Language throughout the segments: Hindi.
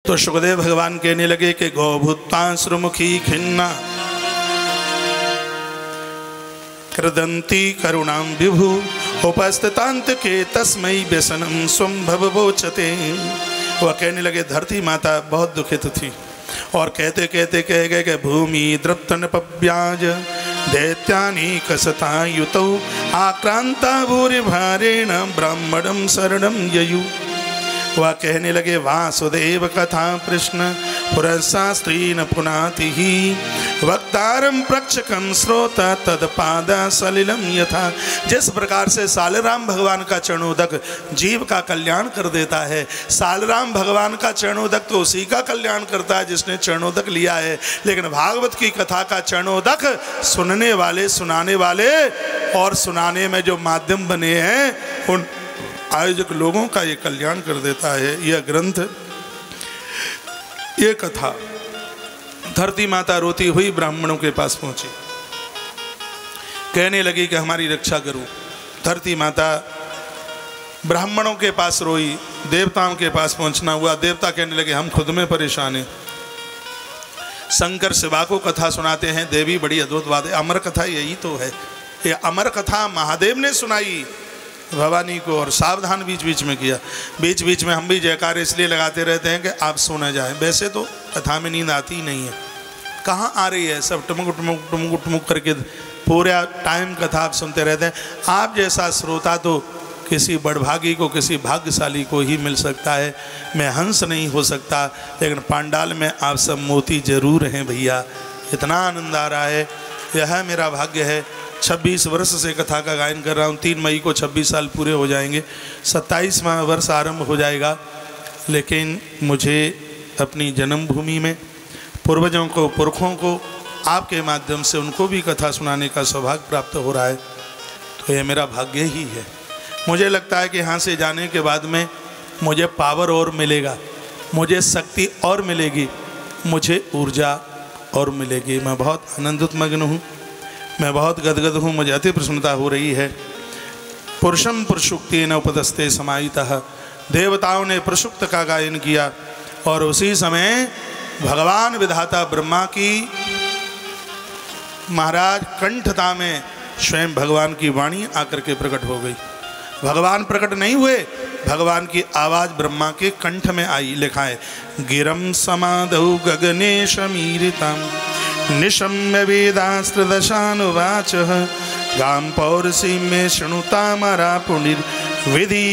तो सुखदेव भगवान कहने लगे कि गौभूतांश्रुमुखी खिन्ना कृदंती करुणां विभु उपस्थितांत के तस्मै व्यसनम स्वं भववोचते। वह कहने लगे धरती माता बहुत दुखित थी और कहते कहते कह गए कि भूमि द्रप्तन पव्याज दैत्यानि कसतायुतौ आक्रांता भूरि भारेण ब्राह्मणं शरणं ययु। वह कहने लगे वासुदेव कथा प्रश्न पुरशास्त्रीन पुनाति ही वक्तारम प्रक्षकम श्रोता तदपादा सलिलम यथा। जिस प्रकार से सालराम भगवान का चरणोदक जीव का कल्याण कर देता है, सालराम भगवान का चरणोदक तो उसी का कल्याण करता है जिसने चरणोदक लिया है, लेकिन भागवत की कथा का चरणोदक सुनने वाले, सुनाने वाले और सुनाने में जो माध्यम बने हैं उन आयोजक लोगों का ये कल्याण कर देता है। यह ग्रंथ, ये कथा धरती माता रोती हुई ब्राह्मणों के पास पहुंची, कहने लगी कि हमारी रक्षा करो। धरती माता ब्राह्मणों के पास रोई, देवताओं के पास पहुंचना हुआ। देवता कहने लगे हम खुद में परेशान हैं। शंकर शिवा को कथा सुनाते हैं, देवी बड़ी अद्भुतवाद है। अमर कथा यही तो है, ये अमर कथा महादेव ने सुनाई भवानी को और सावधान बीच बीच में किया। बीच बीच में हम भी जयकार इसलिए लगाते रहते हैं कि आप सो न जाएं। वैसे तो कथा में नींद आती ही नहीं है, कहाँ आ रही है, सब टुमुक टुमुक टुमुक टुमुक करके पूरा टाइम कथा आप सुनते रहते हैं। आप जैसा श्रोता तो किसी बड़भागी को, किसी भाग्यशाली को ही मिल सकता है। मैं हंस नहीं हो सकता, लेकिन पांडाल में आप सब मोती जरूर हैं भैया। इतना आनंद आ रहा है, यह मेरा भाग्य है। 26 वर्ष से कथा का गायन कर रहा हूँ। 3 मई को 26 साल पूरे हो जाएंगे, 27वां वर्ष आरंभ हो जाएगा। लेकिन मुझे अपनी जन्मभूमि में पूर्वजों को, पुरखों को आपके माध्यम से उनको भी कथा सुनाने का सौभाग्य प्राप्त हो रहा है, तो यह मेरा भाग्य ही है। मुझे लगता है कि यहाँ से जाने के बाद में मुझे पावर और मिलेगा, मुझे शक्ति और मिलेगी, मुझे ऊर्जा और मिलेगी। मैं बहुत आनंदित मग्न हूँ, मैं बहुत गदगद हूँ, मुझे अति प्रसन्नता हो रही है। पुरुषम पुरुषुक्तेन उपदस्ते समाहितः, देवताओं ने प्रसुक्त का गायन किया और उसी समय भगवान विधाता ब्रह्मा की महाराज कंठता में स्वयं भगवान की वाणी आकर के प्रकट हो गई। भगवान प्रकट नहीं हुए, भगवान की आवाज़ ब्रह्मा के कंठ में आई। लिखा है गिरम समादौ गगने शमीरितम निशम्य वेदास्त्रदशानुवाच गां पौरसी में शृणुतामरा पुनिर्विधीयतामासु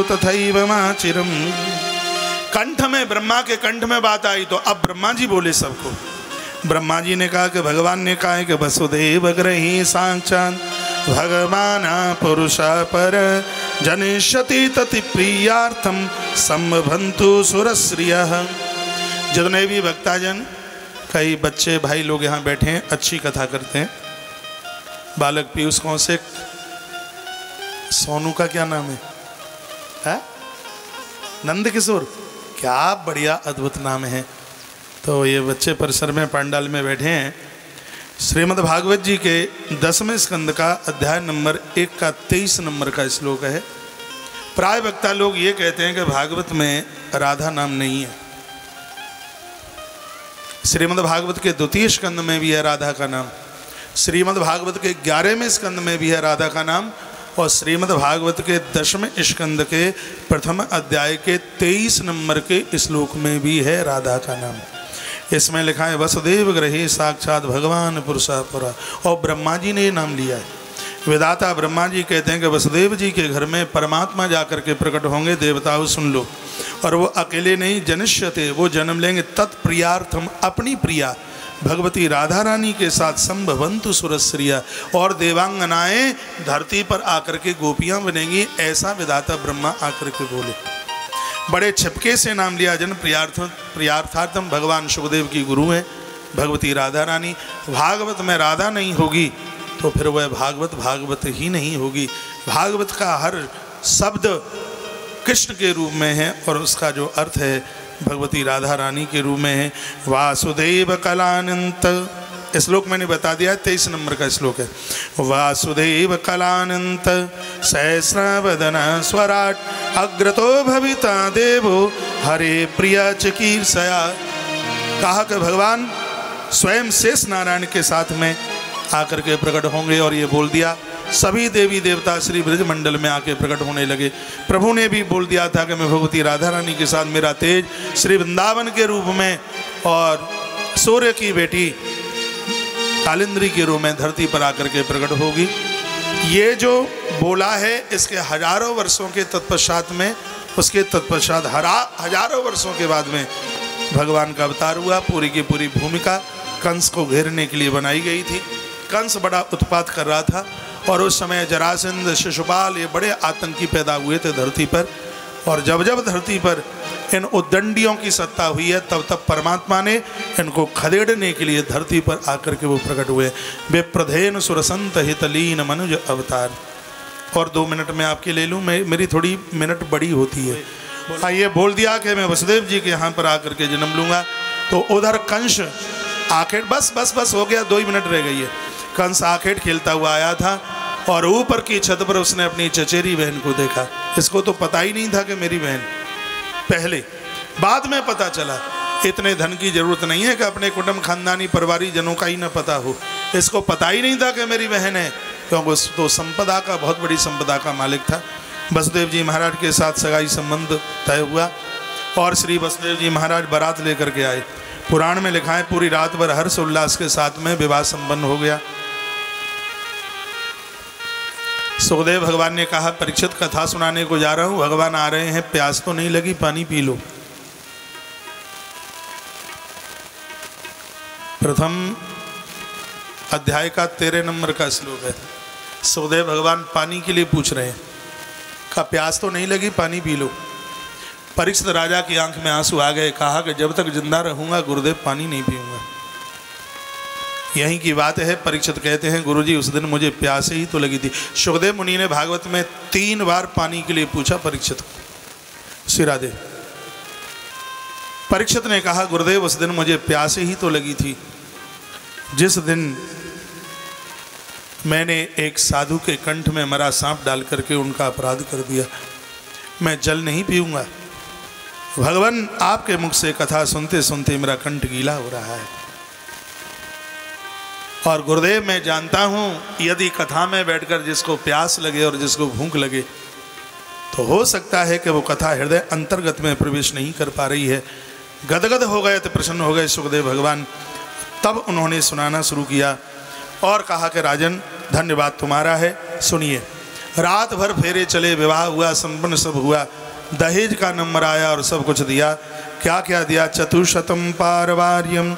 तथैव माचिरम। कंठ में, ब्रह्मा के कंठ में बात आई तो अब ब्रह्मा जी बोले सबको। ब्रह्मा जी ने कहा कि भगवान ने कहा है कि वसुदेव ग्रही साक्षात् भगवान पुरुषा पर जनिष्यति तति प्रियार्थम संभवन्तु सुरश्रियः। जितने भी भक्ताजन, कई बच्चे भाई लोग यहाँ बैठे हैं, अच्छी कथा करते हैं। बालक पीयूष कौशिक, सोनू का क्या नाम है? नंद किशोर, क्या बढ़िया अद्भुत नाम है। तो ये बच्चे परिसर में पंडाल में बैठे हैं। श्रीमद् भागवत जी के 10वें स्कंद का अध्याय नंबर 1 का 23 नंबर का श्लोक है। प्राय वक्ता लोग ये कहते हैं कि भागवत में राधा नाम नहीं है। श्रीमद् भागवत के 2 स्कंद में भी है राधा का नाम, श्रीमद् भागवत के 11वें स्कंद में भी है राधा का नाम, और श्रीमद् भागवत के 10वें स्कंद के प्रथम अध्याय के 23 नंबर के श्लोक में भी है राधा का नाम। इसमें लिखा है वसुदेव ग्रहे साक्षात भगवान पुरुषा परा, और ब्रह्मा जी ने नाम लिया है। वेदाता ब्रह्मा जी कहते हैं कि वसुदेव जी के घर में परमात्मा जाकर के प्रकट होंगे। देवताओं सुन लो, और वो अकेले नहीं जनिष्यते, वो जन्म लेंगे तत्प्रियार्थम, अपनी प्रिया भगवती राधा रानी के साथ संभवन्तु सुरश्रिया, और देवांगनाएं धरती पर आकर के गोपियां बनेंगी। ऐसा विधाता ब्रह्मा आकर के बोले। बड़े छिपके से नाम लिया। जन प्रियार्थार्थम भगवान सुखदेव की गुरु हैं भगवती राधा रानी। भागवत में राधा नहीं होगी तो फिर वह भागवत भागवत ही नहीं होगी। भागवत का हर शब्द कृष्ण के रूप में है और उसका जो अर्थ है भगवती राधा रानी के रूप में है। वासुदेव कलानंत श्लोक मैंने बता दिया, 23 नंबर का श्लोक है। वासुदेव कलानंत सहस्रवदन स्वराट अग्रतो भविता देवो हरे प्रिया चिकीर्षया। कहा कि भगवान स्वयं शेष नारायण के साथ में आकर के प्रकट होंगे, और ये बोल दिया। सभी देवी देवता श्री ब्रज मंडल में आके प्रकट होने लगे। प्रभु ने भी बोल दिया था कि मैं भगवती राधा रानी के साथ मेरा तेज श्री वृंदावन के रूप में और सूर्य की बेटी कालिंद्री के रूप में धरती पर आकर के प्रकट होगी। ये जो बोला है इसके हजारों वर्षों के तत्पश्चात में, उसके तत्पश्चात हजारों वर्षों के बाद में भगवान का अवतार हुआ। पूरी की पूरी भूमिका कंस को घेरने के लिए बनाई गई थी। कंस बड़ा उत्पात कर रहा था और उस समय जरासंध, शिशुपाल ये बड़े आतंकी पैदा हुए थे धरती पर। और जब जब धरती पर इन उद्दंडियों की सत्ता हुई है तब तब परमात्मा ने इनको खदेड़ने के लिए धरती पर आकर के वो प्रकट हुए। विप्रधेन सुरसंत हितलीन मनुज अवतार। और 2 मिनट में आपके ले लूँ, मेरी थोड़ी मिनट बड़ी होती है। ये बोल दिया कि मैं वसुदेव जी के यहाँ पर आकर के जन्म लूँगा। तो उधर कंस आखेट, बस हो गया, 2 ही मिनट रह गई है। कंस आखेट खेलता हुआ आया था और ऊपर की छत पर उसने अपनी चचेरी बहन को देखा। इसको तो पता ही नहीं था कि मेरी बहन, पहले बाद में पता चला। इतने धन की जरूरत नहीं है कि अपने कुटुंब खानदानी परिवारी जनों का ही ना पता हो। इसको पता ही नहीं था कि मेरी बहन है, क्योंकि तो संपदा का, बहुत बड़ी संपदा का मालिक था। वसुदेव जी महाराज के साथ सगाई संबंध तय हुआ और श्री वसुदेव जी महाराज बारात लेकर के आए। पुराण में लिखा है पूरी रात भर हर्ष उल्लास के साथ में विवाह संपन्न हो गया। सुखदेव भगवान ने कहा, परीक्षित कथा सुनाने को जा रहा हूं, भगवान आ रहे हैं, प्यास तो नहीं लगी, पानी पी लो। प्रथम अध्याय का 13 नंबर का श्लोक है। सुखदेव भगवान पानी के लिए पूछ रहे हैं, का प्यास तो नहीं लगी, पानी पी लो। परीक्षित राजा की आंख में आंसू आ गए। कहा कि जब तक जिंदा रहूंगा गुरुदेव पानी नहीं पीऊंगा। यहीं की बात है। परीक्षित कहते हैं, गुरुजी उस दिन मुझे प्यास ही तो लगी थी। सुखदेव मुनि ने भागवत में 3 बार पानी के लिए पूछा परीक्षित को। श्री राधे। परीक्षित ने कहा, गुरुदेव उस दिन मुझे प्यास ही तो लगी थी जिस दिन मैंने एक साधु के कंठ में मरा सांप डाल करके उनका अपराध कर दिया। मैं जल नहीं पीऊंगा। भगवान आपके मुख से कथा सुनते सुनते मेरा कंठ गीला हो रहा है। और गुरुदेव मैं जानता हूं यदि कथा में बैठकर जिसको प्यास लगे और जिसको भूख लगे तो हो सकता है कि वो कथा हृदय अंतर्गत में प्रवेश नहीं कर पा रही है। गदगद हो गए तो प्रसन्न हो गए सुखदेव भगवान। तब उन्होंने सुनाना शुरू किया और कहा कि राजन धन्यवाद तुम्हारा है। सुनिए, रात भर फेरे चले, विवाह हुआ, संपन्न सब हुआ, दहेज का नंबर आया और सब कुछ दिया। क्या क्या दिया? चतुशतम पारवार्यम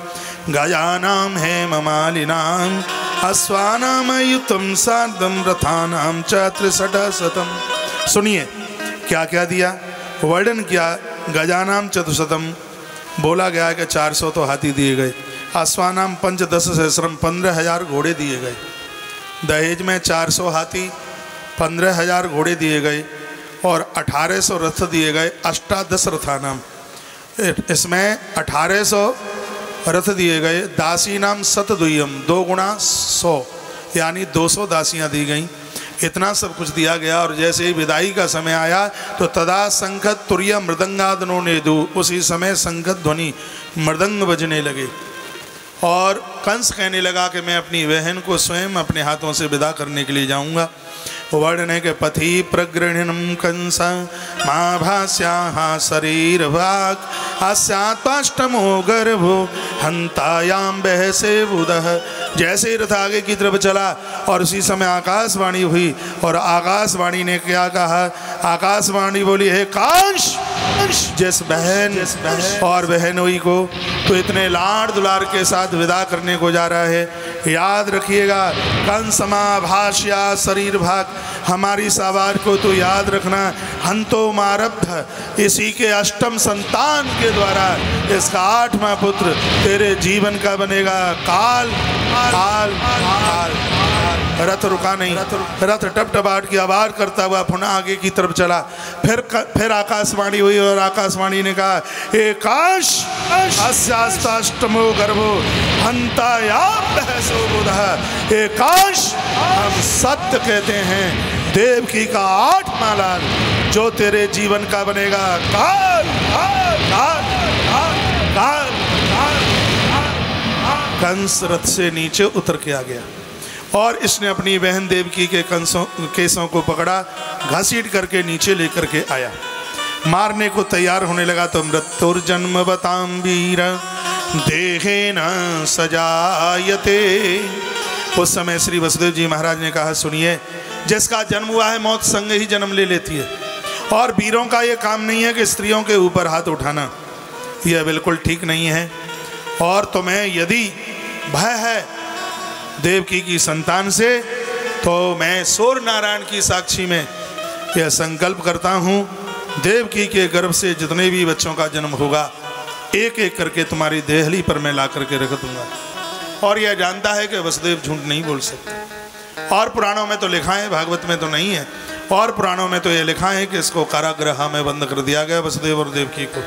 गजानाम हेममालिनाम अश्वानाम युतम सार्धम रथानाम चतुर्शतम। सुनिए क्या क्या दिया, वर्णन किया। गजानाम चतुशतम बोला गया कि 400 तो हाथी दिए गए। अश्वानाम 5-10 सहस्रम 15,000 घोड़े दिए गए। दहेज में 400 हाथी 15,000 घोड़े दिए गए और 1800 रथ दिए गए। 18 रथानाम, इसमें 1800 रथ दिए गए। दासी नाम सतद्वयम 2 गुणा 100 यानी 200 दासियां दी गईं। इतना सब कुछ दिया गया। और जैसे ही विदाई का समय आया तो तदा संखत तुर्य मृदंगादनो नेदु, उसी समय संखत ध्वनि मृदंग बजने लगे। और कंस कहने लगा कि मैं अपनी बहन को स्वयं अपने हाथों से विदा करने के लिए जाऊंगा। वर्णने के पथि प्रगृहणम कंस माँ भास्या शरीर भाग अस्यात्पाष्टमो गर्भो हंतायाम बहसे बुधः। जैसे ही रथ आगे की तरफ चला और उसी समय आकाशवाणी हुई और आकाशवाणी ने क्या कहा? आकाशवाणी बोली, हे कांश, जिस बहन और बहनोई को तो इतने लाड़ दुलार के साथ विदा करने को जा रहा है, याद रखिएगा कंसमा भाष्या शरीर भाग, हमारी सावार को तो याद रखना। हंतो मारब्ध, इसी के 8म संतान के द्वारा इसका 8वां पुत्र तेरे जीवन का बनेगा। काल काल काल। रथ रुका नहीं, रथ टपटपाट की आवाज करता हुआ पुनः आगे की तरफ चला। फिर आकाशवाणी हुई और आकाशवाणी ने कहा, हे काश अस्यास्ताष्टमो गर्भो हंतायाम बहसो बुधः। एकांश हम सत्य कहते हैं देवकी का 8 माला जो तेरे जीवन का बनेगा। काल काल काल काल काल काल काल। कंस रथ से नीचे उतर के आ गया और इसने अपनी बहन देवकी के केसों को पकड़ा, घसीट करके नीचे लेकर के आया, मारने को तैयार होने लगा। तो मृत्युर्जन्म बताम वीर देहे न सजायते। उस समय श्री वसुदेव जी महाराज ने कहा, सुनिए, जिसका जन्म हुआ है मौत संग ही जन्म ले लेती है, और वीरों का ये काम नहीं है कि स्त्रियों के ऊपर हाथ उठाना, यह बिल्कुल ठीक नहीं है। और तुम्हें यदि भय है देवकी की संतान से, तो मैं सूर्य नारायण की साक्षी में यह संकल्प करता हूँ, देवकी के गर्भ से जितने भी बच्चों का जन्म होगा एक एक करके तुम्हारी देहली पर मैं ला करके रख दूंगा। और यह जानता है कि वसुदेव झूठ नहीं बोल सकते। और पुराणों में तो लिखा है, भागवत में तो नहीं है, और पुराणों में तो यह लिखा है कि इसको कारागृह में बंद कर दिया गया वसुदेव और देवकी को।